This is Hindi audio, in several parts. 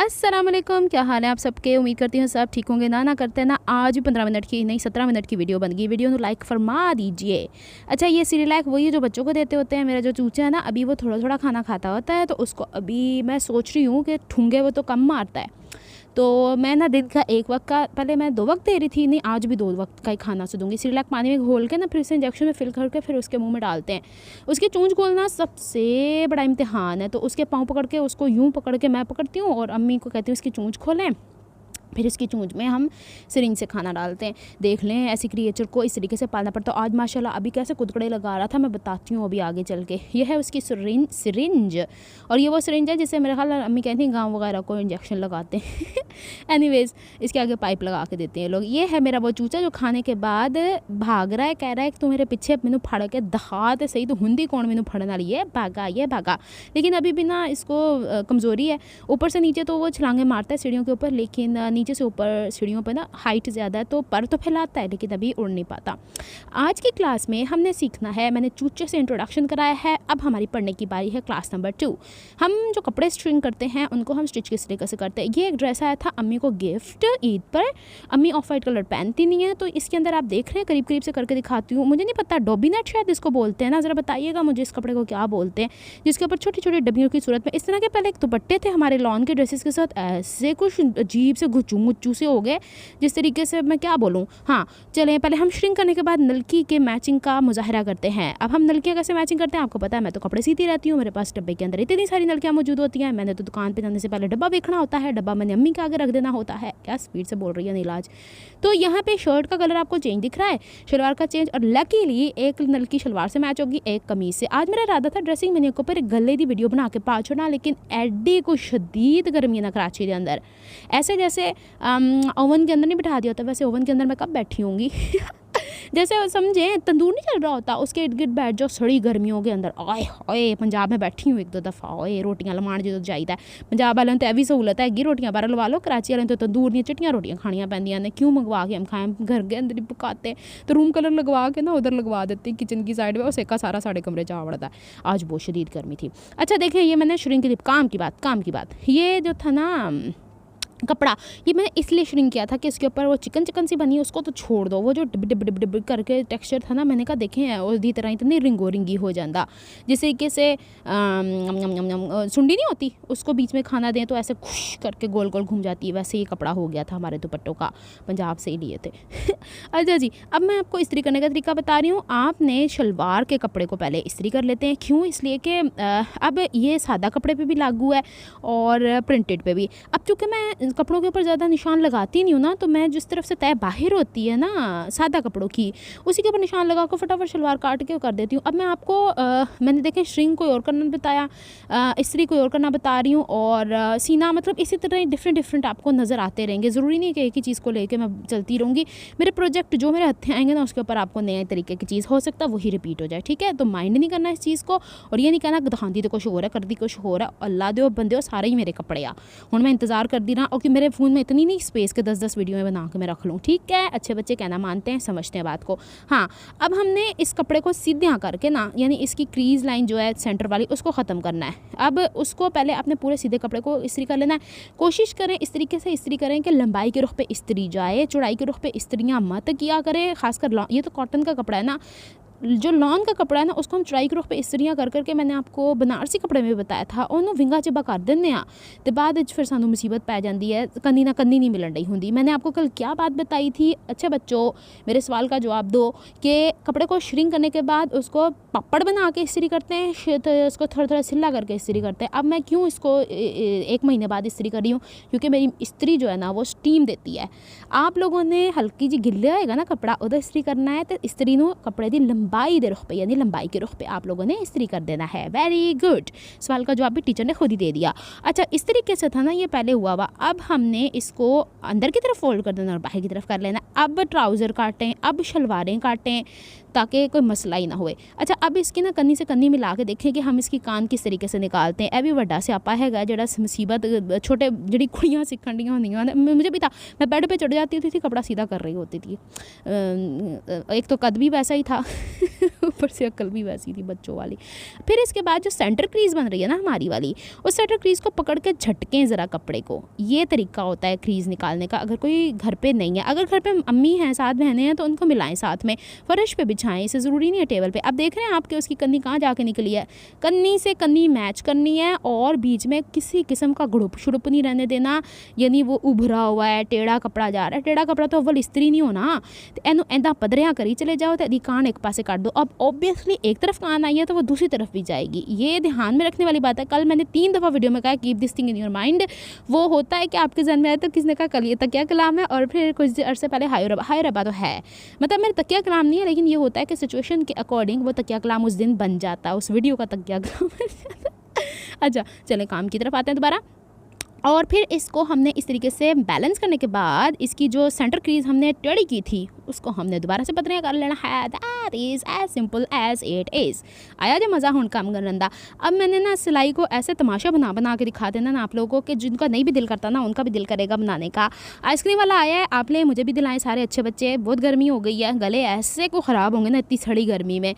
अस्सलाम वालेकुम, क्या हाल है आप सबके। उम्मीद करती हूँ सब ठीक होंगे। ना करते ना आज भी 15 मिनट की नहीं 17 मिनट की वीडियो बन गई। वीडियो को लाइक फरमा दीजिए। अच्छा, ये सीरियलैक वही है जो बच्चों को देते होते हैं। मेरा जो चूचा है ना, अभी वो थोड़ा थोड़ा खाना खाता होता है, तो उसको अभी मैं सोच रही हूँ कि ठूंगे वो तो कम मारता है, तो मैं ना दिन का एक वक्त का, पहले मैं 2 वक्त दे रही थी, नहीं आज भी 2 वक्त का ही खाना से दूंगी। सीरियलैक पानी में घोल के ना फिर उसे इंजेक्शन में फिल करके फिर उसके मुंह में डालते हैं। उसकी चूंच खोलना सबसे बड़ा इम्तिहान है, तो उसके पाँव पकड़ के उसको यूँ पकड़ के मैं पकड़ती हूँ और अम्मी को कहती हूँ उसकी चूंच खोलें, फिर इसकी चूंच में हम सिरिंज से खाना डालते हैं। देख लें ऐसी क्रिएचर को इस तरीके से पालना पड़ता है। आज माशाल्लाह अभी कैसे कुदकड़े लगा रहा था, मैं बताती हूँ अभी आगे चल के। यह है उसकी सिरिंज और ये वो सिरिंज है जिससे मेरे ख्याल अम्मी कहती हैं गाँव वगैरह को इंजेक्शन लगाते हैं। एनीवेज, इसके आगे पाइप लगा के देते हैं लोग। ये है मेरा वो चूचा जो खाने के बाद भाग रहा है, कह रहा है कि तू मेरे पीछे मैनू फड़ के दहाते सही, तो हुंदी कौन मैनू फड़न वाली है, भागा ये भागा। लेकिन अभी भी ना इसको कमज़ोरी है। ऊपर से नीचे तो वो छलांगे मारता है सीढ़ियों के ऊपर, लेकिन नीचे से ऊपर सीढ़ियों पर ना हाइट ज़्यादा है, तो पर तो फैलाता है लेकिन अभी उड़ नहीं पाता। आज की क्लास में हमने सीखना है, मैंने चूचे से इंट्रोडक्शन कराया है, अब हमारी पढ़ने की बारी है क्लास नंबर 2। हम जो कपड़े स्ट्रिंग करते हैं उनको हम स्टिच किस तरीके से करते हैं। ये एक ड्रेस आया था अम्मी को गिफ्ट ईद पर। अम्मी ऑफ वाइट कलर पहनती नहीं है, तो इसके अंदर आप देख रहे हैं, करीब करीब से करके दिखाती हूँ। मुझे नहीं पता, डोबी नेट शायद इसको बोलते हैं ना, ज़रा बताइएगा मुझे इस कपड़े को क्या बोलते हैं, जिसके ऊपर छोटी छोटी डब्बियों की सूरत में इस तरह के पहले एक दुपट्टे थे हमारे लॉन के ड्रेसेस के साथ, ऐसे कुछ अजीब से गुच्चू से हो गए, जिस तरीके से मैं क्या बोलूँ। हाँ चलें, पहले हम श्रिंक करने के बाद नलकी के मैचिंग का मुजाहरा करते हैं। अब हम नलकियाँ कैसे मैचिंग करते हैं आपको पता है, मैं तो कपड़े सीती रहती हूँ, मेरे पास डब्बे के अंदर इतनी सारी नलकियाँ मौजूद होती हैं। मैंने तो दुकान पे जाने से पहले डब्बा देखना होता है, डब्बा मैंने अम्मी के आगे रख देना होता है। क्या स्पीड से बोल रही है नीलाज। तो यहाँ पे शर्ट का कलर आपको चेंज दिख रहा है, शलवार का चेंज, और लकीली एक नलकी शलवार से मैच होगी, एक कमीज से। आज मेरा इरादा था ड्रेसिंग मेन्यू के ऊपर एक गले की वीडियो बना के पा छोड़ना, लेकिन एडी को शदीद गर्मी ना कराची के अंदर, ऐसे जैसे ओवन के अंदर नहीं बिठा दिया होता, वैसे ओवन के अंदर मैं कब बैठी होंगी। जैसे समझे तंदूर नहीं चल रहा होता, उसके इर्द गिर्द बैठ जाओ सड़ी गर्मियों के अंदर। आए हाय, पंजाब में बैठी हूँ 1-2 दफ़ा, ओए रोटियां लवाण जो चाहिए। पंजाब वालों तो भी सहूलत है, रोटियां बाहर लवा लो, कराची वालों तो तंदूर दी चिट्टियां रोटियां खानियां पैंदियां ने, क्यों मंगवा के हम खाएं, घर के अंदर ही पकाते। तो रूम कलर लगवा के ना उधर लगवा देते किचन की साइड में, और सेका सारा साढ़े कमरे जा पड़ता है। आज बहुत शदीद गर्मी थी। अच्छा देखिए, ये मैंने श्रिंक की काम की बात, ये जो था ना कपड़ा, ये मैंने इसलिए श्रिंक किया था कि इसके ऊपर वो चिकन सी बनी है, उसको तो छोड़ दो। वो जो डिब करके टेक्सचर था ना, मैंने कहा देखें उसकी तरह इतनी रिंगी हो जाता, जिस तरीके से सुंडी नहीं होती, उसको बीच में खाना दें तो ऐसे खुश करके गोल गोल घूम जाती है, वैसे ये कपड़ा हो गया था हमारे दुपट्टों का, पंजाब से ही लिए थे। अच्छा जी, अब मैं आपको इस्त्री करने का तरीका बता रही हूँ। आपने शलवार के कपड़े को पहले इस्त्री कर लेते हैं। क्यों? इसलिए कि अब ये सादा कपड़े पे भी लागू है और प्रिंटेड पे भी। अब चूँकि मैं कपड़ों के ऊपर ज़्यादा निशान लगाती नहीं हूँ ना, तो मैं जिस तरफ से तय बाहर होती है ना सादा कपड़ों की, उसी के ऊपर निशान लगा कर फटाफट शलवार काट के कर देती हूँ। अब मैं आपको मैंने देखें श्रिंक कोई और करना बताया, इस्त्री कोई और करना बता रही हूँ, और सीना, मतलब इसी तरह डिफरेंट आपको नज़र आते रहेंगे। ज़रूरी नहीं कि एक ही चीज़ को लेकर मैं चलती रहूँगी। मेरे प्रोजेक्ट जो मेरे हत्थे आएंगे ना, उसके ऊपर आपको नए तरीके की चीज़ हो सकता है वही रिपीट हो जाए, ठीक है। तो माइंड नहीं करना इस चीज़ को, और ये नहीं कहना दिखाती तो कुछ हो रहा है, करती कुछ हो रहा है। अल्लाह दो बंदे हो, सारे ही मेरे कपड़े आ हूँ। मैं इंतज़ार कर दी रहा, और कि मेरे फ़ोन में इतनी नहीं स्पेस के 10-10 वीडियो में बना के मैं रख लूँ, ठीक है। अच्छे बच्चे कहना मानते हैं, समझते हैं बात को। हाँ, अब हमने इस कपड़े को सीधा करके ना, यानी इसकी क्रीज लाइन जो है सेंटर वाली, उसको ख़त्म करना है। अब उसको पहले अपने पूरे सीधे कपड़े को इस्त्री कर लेना है। कोशिश करें इस तरीके से इस्त्री करें कि लंबाई के रुख पे इस्त्री जाए, चौड़ाई के रुख पे इस्त्रियाँ मत किया करें। खासकर ये तो कॉटन का कपड़ा है ना, जो लॉन का कपड़ा है ना, उसको हम चौड़ाई के रुख पे इस्त्रियाँ कर करके, मैंने आपको बनारसी कपड़े में बताया था, उन्होंने विंगा चिब्बा कर देने आ, तो बाद फिर सानू मुसीबत पै जाती है, कन्नी ना कन्नी नहीं मिलन रही होंगी। मैंने आपको कल क्या बात बताई थी? अच्छा बच्चों, मेरे सवाल का जवाब दो कि कपड़े को श्रिंक करने के बाद उसको पपड़ बना के इस्त्री करते हैं, तो उसको थोड़ा थोड़ा सिला करके इस्त्री करते हैं। अब मैं क्यों इसको 1 महीने बाद इस्त्री कर रही हूँ? क्योंकि मेरी इस्त्री जो है ना वो स्टीम देती है। आप लोगों ने हल्की जी गिल्ला होएगा ना कपड़ा, उधर इस्त्री करना है, तो इस्त्री नू कपड़े की लंबाई दे रुख पे, यानी लंबाई के रुख पे आप लोगों ने इस्त्री कर देना है। वेरी गुड, सवाल का जवाब भी टीचर ने खुद ही दे दिया। अच्छा, इस तरीके से था ना ये पहले हुआ हुआ। अब हमने इसको अंदर की तरफ फोल्ड कर देना और बाहर की तरफ कर लेना। अब ट्राउज़र काटें, अब शलवारें काटें, ताकि कोई मसला ही ना होए। अच्छा, अब इसकी ना कन्नी से कन्नी मिला के देखें कि हम इसकी कान किस तरीके से निकालते हैं। यह भी वड्डा स्यापा हैगा जिहड़ा मुसीबत छोटे जिहड़ी कुड़ियां सीखण दियां होंदियां ने, मुझे भी था, मैं बेड पे चढ़ जाती होती थी, कपड़ा सीधा कर रही होती थी। एक तो कद भी वैसा ही था ऊपर से अक्ल भी वैसी थी बच्चों वाली। फिर इसके बाद जो सेंटर क्रीज़ बन रही है ना हमारी वाली, उस सेंटर क्रीज़ को पकड़ के झटकें ज़रा कपड़े को। ये तरीका होता है क्रीज़ निकालने का। अगर कोई घर पे नहीं है, अगर घर पे अम्मी हैं, साथ बहनें हैं, तो उनको मिलाएं साथ में, फर्श पे बिछाएं, इसे ज़रूरी नहीं है टेबल पे। अब देख रहे हैं आपके उसकी कन्नी कहाँ जाके निकली है। कन्नी से कन्नी मैच करनी है और बीच में किसी किस्म का गुड़ुप शुड़ुप नहीं रहने देना, यानी वो उभरा हुआ है, टेढ़ा कपड़ा जा रहा है। टेढ़ा कपड़ा तो अव्वल इस्त्री नहीं होना, तो एनू ऐदा पदरियाँ करी चले जाओ, तो यदि कान एक पासे काट दो। अब ऑब्वियसली एक तरफ कान आई है तो वो दूसरी तरफ भी जाएगी, ये ध्यान में रखने वाली बात है। कल मैंने 3 दफ़ा वीडियो में कहा keep this thing in your mind. वो होता है कि आपके जहन में आए तो किसने कहा कल ये तकिया कलाम है, और फिर कुछ अर्से पहले हाय रबा तो है, मतलब मेरा तकिया कलाम नहीं है, लेकिन ये होता है कि सिचुएशन के अकॉर्डिंग वो तकिया कलाम उस दिन बन जाता है, उस वीडियो का तकिया कलाम बन जाता। अच्छा चलें काम की तरफ आते हैं दोबारा। और फिर इसको हमने इस तरीके से बैलेंस करने के बाद इसकी जो सेंटर क्रीज हमने टेढ़ी की थी उसको हमने दोबारा से पतरियाँ कर लेना है। That is as simple as it is. आया जो मज़ा हूँ काम करने। अब मैंने ना सिलाई को ऐसे तमाशा बना के दिखा देना ना आप लोगों को कि जिनका नहीं भी दिल करता ना उनका भी दिल करेगा बनाने का। आइसक्रीम वाला आया है, आप ले मुझे भी दिलाएं सारे अच्छे बच्चे। बहुत गर्मी हो गई है, गले ऐसे को ख़राब होंगे ना इतनी सड़ी गर्मी में।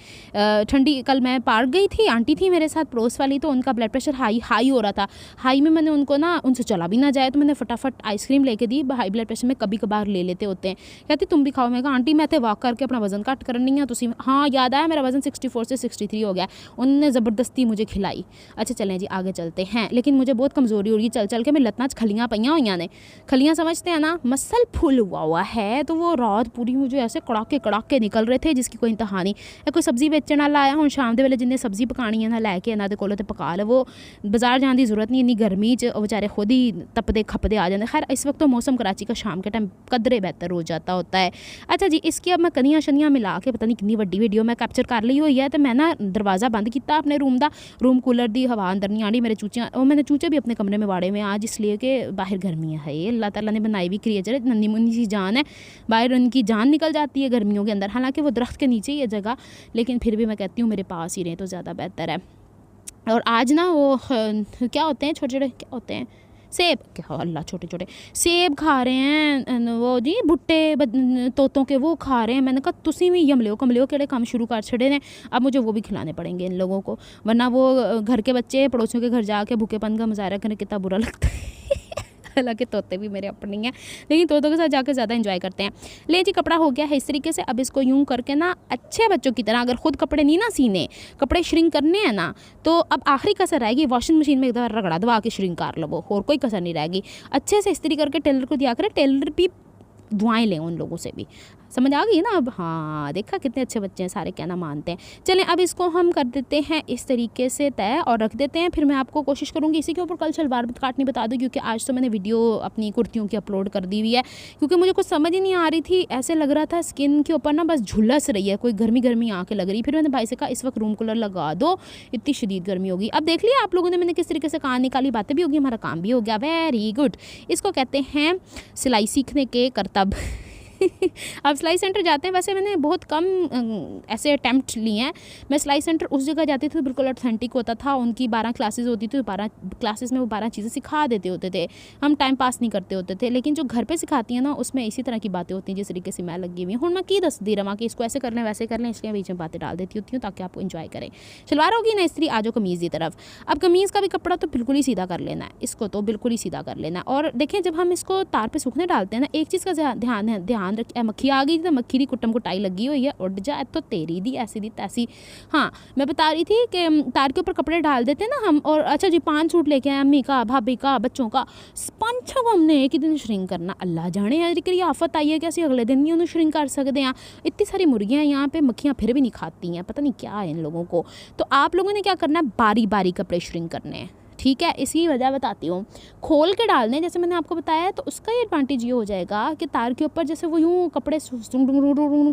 ठंडी कल मैं पार्क गई थी, आंटी थी मेरे साथ पड़ोस वाली, तो उनका ब्लड प्रेशर हाई हो रहा था। हाई में मैंने उनको ना उनसे चला भी ना जाए तो मैंने फटाफट आइसक्रीम लेके दी। हाई ब्लड प्रेशर में कभी कभार ले लेते होते हैं। कहती तुम भी खाओ। मैं कहा आंटी मैं तो वॉक करके अपना वजन घट करनी है तुसी। हाँ याद आया मेरा वजन 64 से 63 हो गया। उन्होंने ज़बरदस्ती मुझे खिलाई। अच्छा चलें जी आगे चलते हैं। लेकिन मुझे बहुत कमज़ोरी हो रही है चल चल के, मेरी लत्तां खलियाँ पईयां हुई ने। खलियाँ समझते हैं ना, मसल फुल हुआ है। तो वो रात पूरी मुझे ऐसे कड़ाके निकल रहे थे जिसकी कोई इंतहा नहीं। कोई सब्जी बेचने वाला आया, हुण शाम के वेले जिन्हें सब्जी पकानी है ना लैके इन्हां दे कोलों ते पका लवो। बाजार जाने की जरूरत नहीं, इन्नी गर्मी च बेचारे खुद ही तपदे खपदे आ जाते। खैर इस वक्त तो मौसम कराची का शाम के टाइम कदरे बेहतर हो जाता होता है। अच्छा जी, इसकी अब मैं कनियाँ शनियाँ मिला के पता नहीं कितनी वड्डी वीडियो मैं कैप्चर कर ली हुई है। तो मैं ना दरवाज़ा बंद किया अपने रूम का। रूम कूलर की हवा अंदर नहीं आनी। मेरे चूचे और मैंने चूचे भी अपने कमरे में वाड़े में आज, इसलिए कि बाहर गर्मियाँ है। अल्लाह ताला ने बनाई भी क्रिएचर, नन्ही मुन्नी सी जान है, बाहर उनकी जान निकल जाती है गर्मियों के अंदर। हालांकि वो दरख्त के नीचे ही है जगह, लेकिन फिर भी मैं कहती हूँ मेरे पास ही रहे तो ज़्यादा बेहतर है। और आज ना वो क्या होते हैं छोटे छोटे, क्या होते हैं, सेब, क्या अल्लाह छोटे छोटे सेब खा रहे हैं वो जी भुट्टे तोतों के, वो खा रहे हैं। मैंने कहा तुसी भी यमलियो कमलियो केड़े काम शुरू कर छड़े ने, अब मुझे वो भी खिलाने पड़ेंगे इन लोगों को, वरना वो घर के बच्चे पड़ोसियों के घर जाके भूखेपन का मुजाहरा करने कितना बुरा लगता है। हालांकि तोते भी मेरे अपने हैं, लेकिन तोतों के साथ जाकर ज़्यादा एंजॉय करते हैं। ले जी कपड़ा हो गया है इस तरीके से। अब इसको यूं करके ना अच्छे बच्चों की तरह, अगर खुद कपड़े नहीं ना सीने, कपड़े श्रिंक करने हैं ना, तो अब आखिरी कसर रहेगी वॉशिंग मशीन में एक दफ़ा रगड़ा दबा के श्रिंक कर लो, और कोई कसर नहीं रहेगी। अच्छे से इस्त्री करके टेलर को दिया करें, टेलर भी दुआएं लें उन लोगों से भी। समझ आ गई ना अब? हाँ देखा कितने अच्छे बच्चे हैं, सारे कहना मानते हैं। चलें अब इसको हम कर देते हैं इस तरीके से तय और रख देते हैं। फिर मैं आपको कोशिश करूँगी इसी के ऊपर कल शलवार काटनी बता दूँ, क्योंकि आज तो मैंने वीडियो अपनी कुर्तियों की अपलोड कर दी हुई है, क्योंकि मुझे कुछ समझ ही नहीं आ रही थी। ऐसे लग रहा था स्किन के ऊपर ना बस झुलस रही है, कोई गर्मी आँखें लग रही। फिर मैंने भाई से कहा इस वक्त रूम कूलर लगा दो, इतनी शदीद गर्मी होगी। अब देख लिया आप लोगों ने मैंने किस तरीके से कान निकाली, बातें भी होगी, हमारा काम भी हो गया। Very good. इसको कहते हैं सिलाई सीखने के करतब। अब सिलाई सेंटर जाते हैं, वैसे मैंने बहुत कम ऐसे अटैम्प्ट लिए हैं। मैं सिलाई सेंटर उस जगह जाती थी तो बिल्कुल ऑथेंटिक होता था, उनकी 12 क्लासेस होती थी, 12 क्लासेस में वो 12 चीज़ें सिखा देते होते थे, हम टाइम पास नहीं करते होते थे। लेकिन जो घर पे सिखाती हैं ना उसमें इसी तरह की बातें होती हैं जिस तरीके से मैं लगी हुई हूँ। मैं की दस दी रहा कि इसको ऐसे कर लें वैसे कर लें, इसलिए बीच में बातें डाल देती होती हूँ ताकि आप इन्जॉय करें। शलवार होगी ना इस्त्री, आ जाओ कमीज़ की तरफ। अब कमीज़ का भी कपड़ा तो बिल्कुल ही सीधा कर लेना है, इसको तो बिल्कुल ही सीधा कर लेना है। और देखें जब हम इसको तार पर सूखने डालते हैं ना, एक चीज़ का ध्यान रखें, मक्खी आ गई तो मक्खी की कुटम कुटाई लगी हुई है, उड़ जा तो तेरी दी ऐसी दी तैसी। हाँ मैं बता रही थी कि तार के ऊपर कपड़े डाल देते हैं ना हम, और अच्छा जी 5 सूट लेके आए, अम्मी का, भाभी का, बच्चों का, 5 को हमने एक ही दिन श्रिंक करना। अल्लाह जाने यार आफत आई है कि असं अगले दिन नहीं उन्होंने श्रिंक कर सकते हैं। इतनी सारी मुर्गियाँ यहाँ पे, मक्खियाँ फिर भी नहीं खाती हैं, पता नहीं क्या है इन लोगों को। तो आप लोगों ने क्या करना है, बारी बारी कपड़े श्रिंक करने हैं, ठीक है, इसी वजह बताती हूँ। खोल के डालने जैसे मैंने आपको बताया, तो उसका ये एडवांटेज ये हो जाएगा कि तार के ऊपर जैसे वो यूँ कपड़े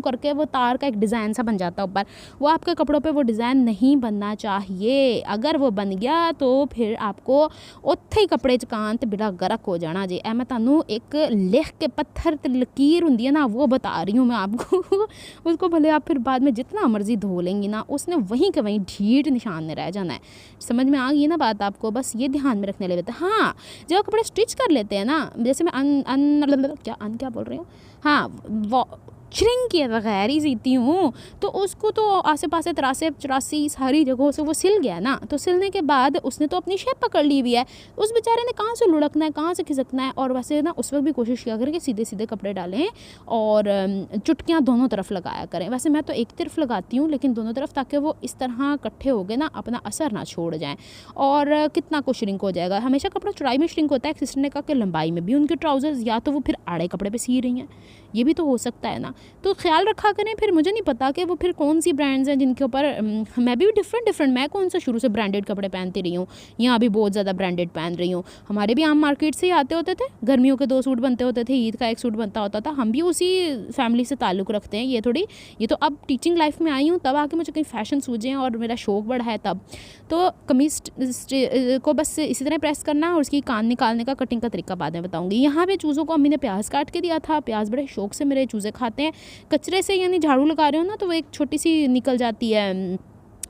करके वो तार का एक डिज़ाइन सा बन जाता है ऊपर, वो आपके कपड़ों पे वो डिज़ाइन नहीं बनना चाहिए। अगर वो बन गया तो फिर आपको उत्थे ही कपड़े चकान ते बेड़ा गर्क हो जाना जी। मैं तुहानू एक लिख के पत्थर ते लकीर होंदी है ना, वो बता रही हूँ मैं आपको उसको भले आप फिर बाद में जितना मर्जी धो लेंगी ना, उसने वहीं के वहीं ढीठ निशान में रह जाना है। समझ में आ गई ना बात आपको? बस ये ध्यान में रखने लगे। हाँ, जब आप कपड़े स्टिच कर लेते हैं ना, जैसे मैं क्या बोल रही हूँ, हाँ, श्रिंक किए बगैर ही सीती हूँ, तो उसको तो आसे पासे 83-84 सारी जगहों से वो सिल गया ना, तो सिलने के बाद उसने तो अपनी शेप पकड़ ली हुई है। उस बेचारे ने कहाँ से लुढ़कना है, कहाँ से खिसकना है। और वैसे ना उस वक्त भी कोशिश किया करें कि सीधे सीधे कपड़े डालें और चुटकियाँ दोनों तरफ लगाया करें। वैसे मैं तो एक तरफ लगाती हूँ, लेकिन दोनों तरफ, ताकि वो इस तरह इकट्ठे हो गए ना अपना असर ना छोड़ जाएँ। और कितना कुछ श्रिंक हो जाएगा। हमेशा कपड़ा चौड़ाई में श्रिंक होता है, एक सिस्टर ने कहा कि लंबाई में भी उनके ट्राउजर्स या तो वो फिर आड़े कपड़े पे सी रही हैं, ये भी तो हो सकता है ना। तो ख्याल रखा करें। फिर मुझे नहीं पता कि वो फिर कौन सी ब्रांड्स हैं जिनके ऊपर, मैं भी डिफरेंट मैं कौन सा शुरू से ब्रांडेड कपड़े पहनती रही हूँ, यहाँ भी बहुत ज़्यादा ब्रांडेड पहन रही हूँ। हमारे भी आम मार्केट से ही आते होते थे, गर्मियों के 2 सूट बनते होते थे, ईद का 1 सूट बनता होता था। हम भी उसी फैमिली से ताल्लुक़ रखते हैं। ये तो अब टीचिंग लाइफ में आई हूँ, तब आके मुझे कहीं फ़ैशन सूझे और मेरा शौक़ बढ़ा है तब। तो कमीज़ को बस इसी तरह प्रेस करना और उसकी कान निकालने का कटिंग का तरीका बाद में बताऊँगी। यहाँ पे चूज़ों को अम्मी ने प्याज काट के दिया था। प्याज बड़े शौक़ से मेरे चूज़े खाते हैं। कचरे से यानी झाड़ू लगा रहे हो ना, तो वो एक छोटी सी निकल जाती है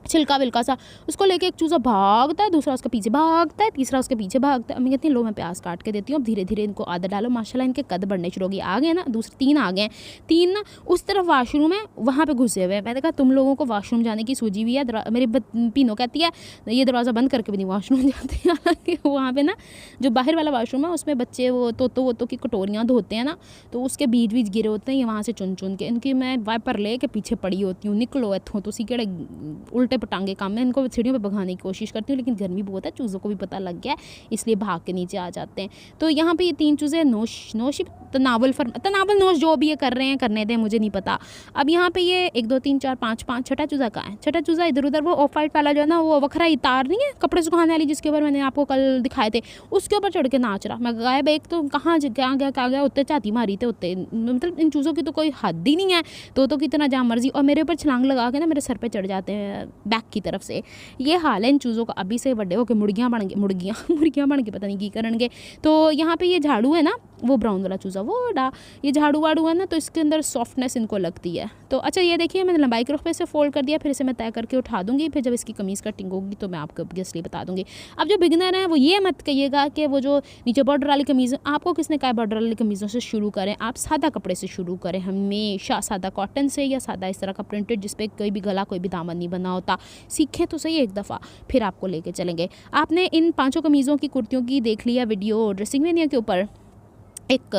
छिलका विलका सा, उसको लेके एक चूज़ा भागता है, दूसरा उसके पीछे भागता है, तीसरा उसके पीछे भागता है। अम्मी कहती हैं लो मैं प्याज काट के देती हूँ, अब धीरे धीरे इनको आदत डालो। माशाल्लाह इनके कद बढ़ने शुरू हो गए। आ गए ना, दूसरे 3 आ गए। 3 ना उस तरफ वाशरूम है, वहाँ पे घुसे हुए हैं। मैंने कहा तुम लोगों को वाशरूम जाने की सूझी हुई है। मेरी पीनो कहती है ये दरवाज़ा बंद करके भी नहीं वाशरूम जाते। हालांकि वहाँ पर ना जो बाहर वाला वाशरूम है उसमें बच्चे वो तोतों की कटोरियाँ धोते हैं ना, तो उसके बीच बीच गिरे होते हैं, वहाँ से चुन चुन के इनकी मैं वाइपर ले के पीछे पड़ी होती हूँ। निकलो इत्थों, तुसी केड़े उल्टे पटांगे काम में। इनको सीढ़ियों पे भगाने की कोशिश करती हूँ, लेकिन गर्मी बहुत है, चूज़ों को भी पता लग गया है, इसलिए भाग के नीचे आ जाते हैं। तो यहाँ पे ये 3 चूज़े नोश तनावल नोश जो भी ये कर रहे हैं करने दें, मुझे नहीं पता। अब यहाँ पे ये 1 2 3 4 5 5 छठा चूज़ा कहाँ है? छठा चूज़ा इधर उधर वो ऑफ वाइट वाला जो है ना, वो वखरा ही तार नहीं है कपड़े सुखाने वाली, जिसके ऊपर मैंने आपको कल दिखाए थे, उसके ऊपर चढ़ के नाच रहा। मैं गायब एक तो कहाँ गया उत्ते चाती मारी थे उत्ते। मतलब इन चूज़ों की तो कोई हद ही नहीं है, तो कितना जहाँ मर्जी, और मेरे ऊपर छलांग लगा के ना मेरे सर पे चढ़ जाते हैं बैक की तरफ से। ये हाल है इन चूज़ों का। अभी से बड़े होकर मुर्गियाँ बन के पता नहीं की करेंगे। तो यहाँ पे ये झाड़ू है ना, वो ब्राउन वाला चूज़ा, वो ये झाड़ू वाड़ू है ना, तो इसके अंदर सॉफ्टनेस इनको लगती है। तो अच्छा ये देखिए मैंने लंबाई के रुख पे से फोल्ड कर दिया, फिर इसे मैं तय करके उठा दूँगी। फिर जब इसकी कमीज़ कटिंग होगी तो मैं आपको ऑब्वियसली बता दूँगी। अब जो बिगिनर हैं वो ये मत कहिएगा कि वो जो नीचे बॉर्डर वाली कमीज़, आपको किसने कहा बॉर्डर वाली कमीज़ों से शुरू करें? आप सादा कपड़े से शुरू करें, हमेशा सादा कॉटन से या सादा इस तरह का प्रिंटेड जिस पे कोई भी गला कोई भी दामन नहीं बना होता। सीखें तो सही एक दफ़ा, फिर आपको लेके चलेंगे। आपने इन 5 कमीज़ों की कुर्तियों की देख लिया वीडियो ड्रेसिंग वेनियर के ऊपर। 1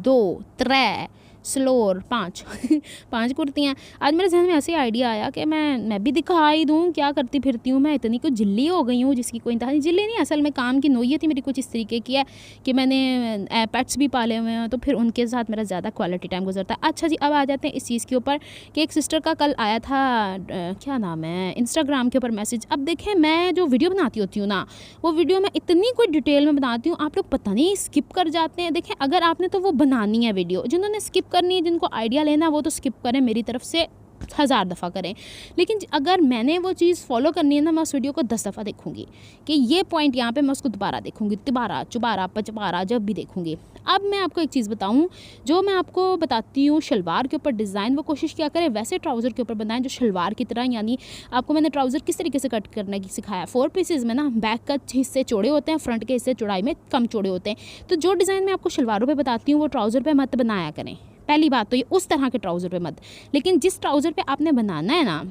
2 3 स्लोर 5 कुर्तियाँ। आज मेरे जहन में ऐसे आइडिया आया कि मैं भी दिखा ही दूँ क्या करती फिरती हूँ। मैं इतनी कुछ जिल्ली हो गई हूँ जिसकी कोई इंतहा नहीं। जिल्ली नहीं, असल में काम की नोयत ही मेरी कुछ इस तरीके की है कि मैंने पेट्स भी पाले हुए हैं, तो फिर उनके साथ मेरा ज़्यादा क्वालिटी टाइम गुजरता है। अच्छा जी, अब आ जाते हैं इस चीज़ के ऊपर कि एक सिस्टर का कल आया था क्या नाम है, इंस्टाग्राम के ऊपर मैसेज। अब देखें मैं जो वीडियो बनाती होती हूँ ना, वो वीडियो मैं इतनी कोई डिटेल में बनाती हूँ, आप लोग पता नहीं स्किप कर जाते हैं। देखें अगर आपने तो वो बनानी है वीडियो, जिन्होंने स्किप करनी है, जिनको आइडिया लेना वो तो स्किप करें, मेरी तरफ से 1000 दफ़ा करें। लेकिन अगर मैंने वो चीज़ फॉलो करनी है ना, मैं उस वीडियो को 10 दफ़ा देखूंगी कि ये पॉइंट यहाँ पे मैं उसको दोबारा देखूंगी, तिबारा चुबारा पचबारा जब भी देखूंगी। अब मैं आपको एक चीज़ बताऊँ, जो मैं आपको बताती हूँ शलवार के ऊपर डिज़ाइन, वो कोशिश क्या करें वैसे ट्राउज़र के ऊपर बनाएं जो शलवार की तरह। यानी आपको मैंने ट्राउज़र किस तरीके से कट करने की सिखाया, 4 पीसेज में ना, बैक का हिस्से चौड़े होते हैं, फ्रंट के हिस्से चौड़ाई में कम चौड़े होते हैं। तो जो डिज़ाइन मैं आपको शलवारों पर बताती हूँ वो ट्राउज़र पर मत बनाया करें। पहली बात तो ये उस तरह के ट्राउज़र पे मत। लेकिन जिस ट्राउज़र पे आपने बनाना है ना,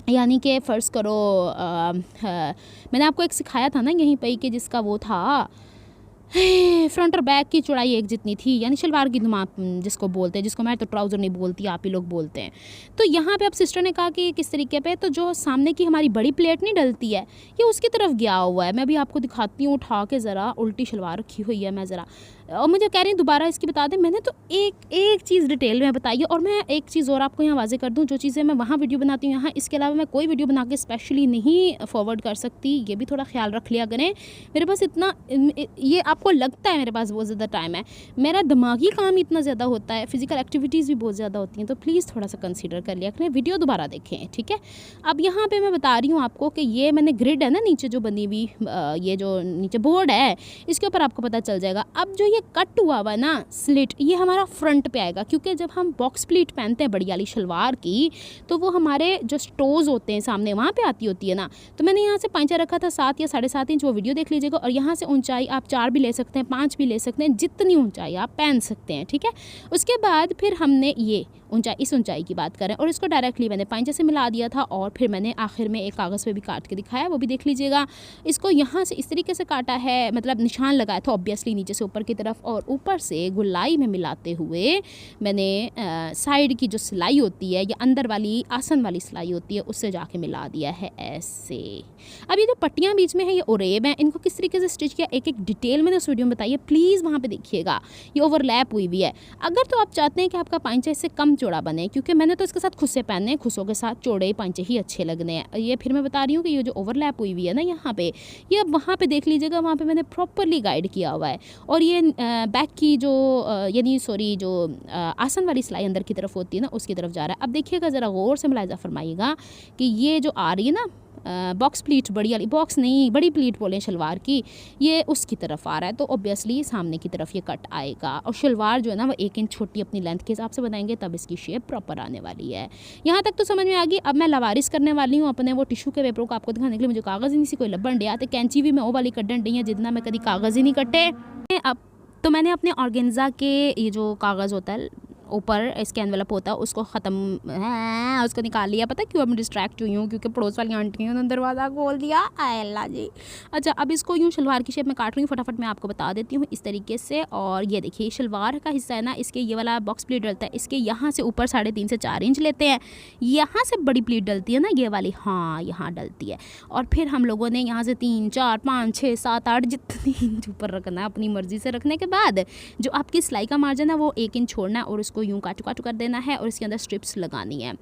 यानी कि फ़र्ज़ करो मैंने आपको एक सिखाया था ना यहीं पे कि जिसका वो था फ्रंट और बैक की चौड़ाई एक जितनी थी, यानी शलवार की दुमा जिसको बोलते हैं, जिसको मैं तो ट्राउज़र नहीं बोलती, आप ही लोग बोलते हैं। तो यहाँ पे अब सिस्टर ने कहा कि किस तरीके पे, तो जो सामने की हमारी बड़ी प्लेट नहीं डलती है, ये उसकी तरफ गया हुआ है। मैं भी आपको दिखाती हूँ उठा के ज़रा, उल्टी शलवार रखी हुई है मैं ज़रा, और मुझे कह रही हूँ दोबारा इसकी बता दें। मैंने तो एक चीज़ डिटेल में बताई है। और मैं एक चीज़ और आपको यहाँ वाज़े कर दूँ, जो चीज़ें मैं वहाँ वीडियो बनाती हूँ, यहाँ इसके अलावा मैं कोई वीडियो बना के स्पेशली नहीं फॉरवर्ड कर सकती, ये भी थोड़ा ख्याल रख लिया करें। मेरे पास इतना, ये आपको लगता है मेरे पास बहुत ज़्यादा टाइम है, मेरा दिमागी काम इतना ज़्यादा होता है, फिजिकल एक्टिविटीज़ भी बहुत ज़्यादा होती हैं, तो प्लीज़ थोड़ा सा कंसीडर कर लिया करें, वीडियो दोबारा देखें, ठीक है। अब यहाँ पे मैं बता रही हूँ आपको कि ये मैंने ग्रिड है ना नीचे जो बनी हुई, ये जो नीचे बोर्ड है, इसके ऊपर आपको पता चल जाएगा। अब जो ये कट हुआ हुआ ना स्लिट, ये हमारा फ्रंट पे आएगा, क्योंकि जब हम बॉक्स प्लीट पहनते हैं बड़ी वाली शलवार की, तो वो हमारे जो स्टोज होते हैं सामने वहाँ पे आती होती है ना। तो मैंने यहाँ से पांचा रखा था 7 या 7.5 इंच, वो वीडियो देख लीजिएगा। और यहाँ से ऊंचाई आप 4 भी ले सकते हैं, 5 भी ले सकते हैं, जितनी ऊंचाई आप पहन सकते हैं, ठीक है। उसके बाद फिर हमने ये ऊंचाई, इस ऊंचाई की बात करें, और इसको डायरेक्टली मैंने पांचे से मिला दिया था, और फिर मैंने आखिर में एक कागज़ पे भी काट के दिखाया, वो भी देख लीजिएगा। इसको यहाँ से इस तरीके से काटा है, मतलब निशान लगाया था ऑब्वियसली नीचे से ऊपर की तरफ, और ऊपर से गुलाई में मिलाते हुए मैंने साइड की जो सिलाई होती है या अंदर वाली आसन वाली सिलाई होती है उससे जाके मिला दिया है ऐसे। अब ये जो पट्टियाँ बीच में है, ये ओरेब हैं, इनको किस तरीके से स्टिच किया एक एक डिटेल मैंने उस वीडियो में बताई है, प्लीज़ वहाँ पे देखिएगा। ये ओवरलैप हुई भी है। अगर तो आप चाहते हैं कि आपका पांचा इससे कम चौड़ा बने, क्योंकि मैंने तो इसके साथ खुद से पहनने हैं, खुसों के साथ चौड़े पांचे ही अच्छे लगने हैं। ये फिर मैं बता रही हूँ कि ये जो ओवरलैप हुई हुई है ना यहाँ पे, ये अब वहाँ पे देख लीजिएगा, वहाँ पे मैंने प्रॉपरली गाइड किया हुआ है। और ये बैक की जो यानी सॉरी जो आसन वाली सिलाई अंदर की तरफ होती है ना, उसकी तरफ जा रहा है। अब देखिएगा ज़रा गौर से मुलाहिजा फरमाइएगा कि ये जो आ रही है ना बॉक्स प्लीट, बड़ी वाली बॉक्स नहीं, बड़ी प्लीट बोलें शलवार की, ये उसकी तरफ आ रहा है, तो ऑब्वियसली सामने की तरफ ये कट आएगा। और शलवार जो है ना वो 1 इंच छोटी अपनी लेंथ के हिसाब से बनाएंगे, तब इसकी शेप प्रॉपर आने वाली है। यहाँ तक तो समझ में आ गई। अब मैं लवारिस करने वाली हूँ अपने वो टिशू के पेपरों को आपको दिखाने के लिए। मुझे कागज़ ही नहीं सी कोई लब्बन डिया, तो कैंची भी मैं वो वाली कड्डन डी है जितना मैं कभी कागज़ ही नहीं कटे। अब तो मैंने अपने ऑर्गेन्जा के ये जो कागज़ होता है ऊपर इसके एनवेलप होता है उसको ख़त्म है, उसको निकाल लिया। पता क्यों? अब मैं डिस्ट्रैक्ट हुई हूँ क्योंकि पड़ोस वाली आंटी ने दरवाज़ा खोल दिया। आय अल्लाह जी। अच्छा, अब इसको यूँ शलवार की शेप में काट रही हूँ, फटाफट मैं आपको बता देती हूँ इस तरीके से। और ये देखिए शलवार का हिस्सा है ना, इसके ये वाला बॉक्स प्लीट डलता है, इसके यहाँ से ऊपर 3.5 से 4 इंच लेते हैं, यहाँ से बड़ी प्लीट डलती है ना ये वाली, हाँ यहाँ डलती है। और फिर हम लोगों ने यहाँ से 3, 4, 5, 6, 7, 8 जितनी इंच ऊपर रखना है अपनी मर्ज़ी से। रखने के बाद जो आपकी सिलाई का मार्जिन है वो 1 इंच छोड़ना है और उसको यूँ काटू काटू कर देना है और इसके अंदर स्ट्रिप्स लगानी है।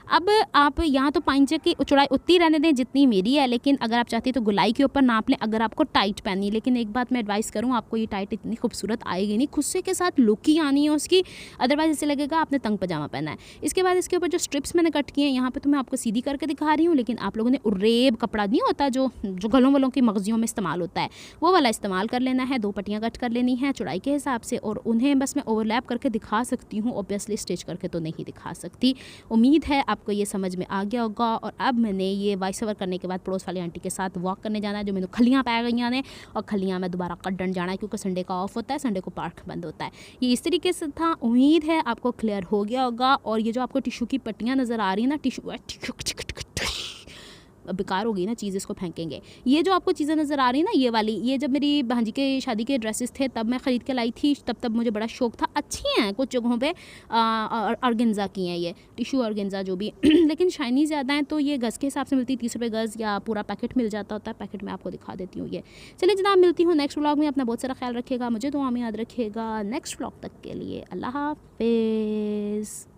अब आप यहाँ तो पांचे की चौड़ाई उतनी रहने दें जितनी मेरी है, लेकिन अगर आप चाहती हैं तो गुलाई के ऊपर नाप लें अगर आपको टाइट पहननी है। लेकिन एक बात मैं एडवाइस करूँ, आपको ये टाइट इतनी खूबसूरत आएगी नहीं, खुस्से के साथ लुक ही आनी है उसकी, अदरवाइज ऐसे लगेगा आपने तंग पजामा पहना है। इसके बाद इसके ऊपर जो स्ट्रिप्स मैंने कट किए हैं यहाँ पे तो मैं आपको सीधी करके दिखा रही हूँ, लेकिन आप लोगों ने उरेब कपड़ा नहीं होता जो गलों वालों की मगजियों में इस्तेमाल होता है, वो वाला इस्तेमाल कर लेना है। 2 पट्टियाँ कट कर लेनी है चौड़ाई के हिसाब से, और उन्हें बस मैं ओवरलैप करके दिखा सकती हूँ, ऑब्वियसली स्टिच करके तो नहीं दिखा सकती। उम्मीद है आपको ये समझ में आ गया होगा। और अब मैंने ये वॉइस ओवर करने के बाद पड़ोस वाली आंटी के साथ वॉक करने जाना है, जो मैंने खलियाँ पै गई ने, और खलियाँ में दोबारा कड्डन जाना है क्योंकि संडे का ऑफ होता है, संडे को पार्क बंद होता है। ये इस तरीके से था, उम्मीद है आपको क्लियर हो गया होगा। और ये जो आपको टिशू की पट्टियाँ नज़र आ रही है ना, टिशू बेकार हो गई ना चीज़, इसको फेंकेंगे। ये जो आपको चीज़ें नज़र आ रही है ना, ये वाली, ये जब मेरी भांजी के शादी के ड्रेसेस थे तब मैं ख़रीद के लाई थी, तब मुझे बड़ा शौक था। अच्छी हैं कुछ जगहों पे ऑर्गेन्जा की हैं ये टिशू ऑर्गेन्जा जो भी लेकिन शाइनी ज़्यादा हैं, तो ये गज़ के हिसाब से मिलती है, 30 रुपये गज़ या पूरा पैकेट मिल जाता होता है। पैकेट में आपको दिखा देती हूँ ये। चलिए जनाब, मिलती हूँ नेक्स्ट व्लॉग में। अपना बहुत सारा ख्याल रखिएगा, मुझे दुआ में याद रखिएगा। नेक्स्ट व्लॉग तक के लिए अल्लाह हाफ़िज़।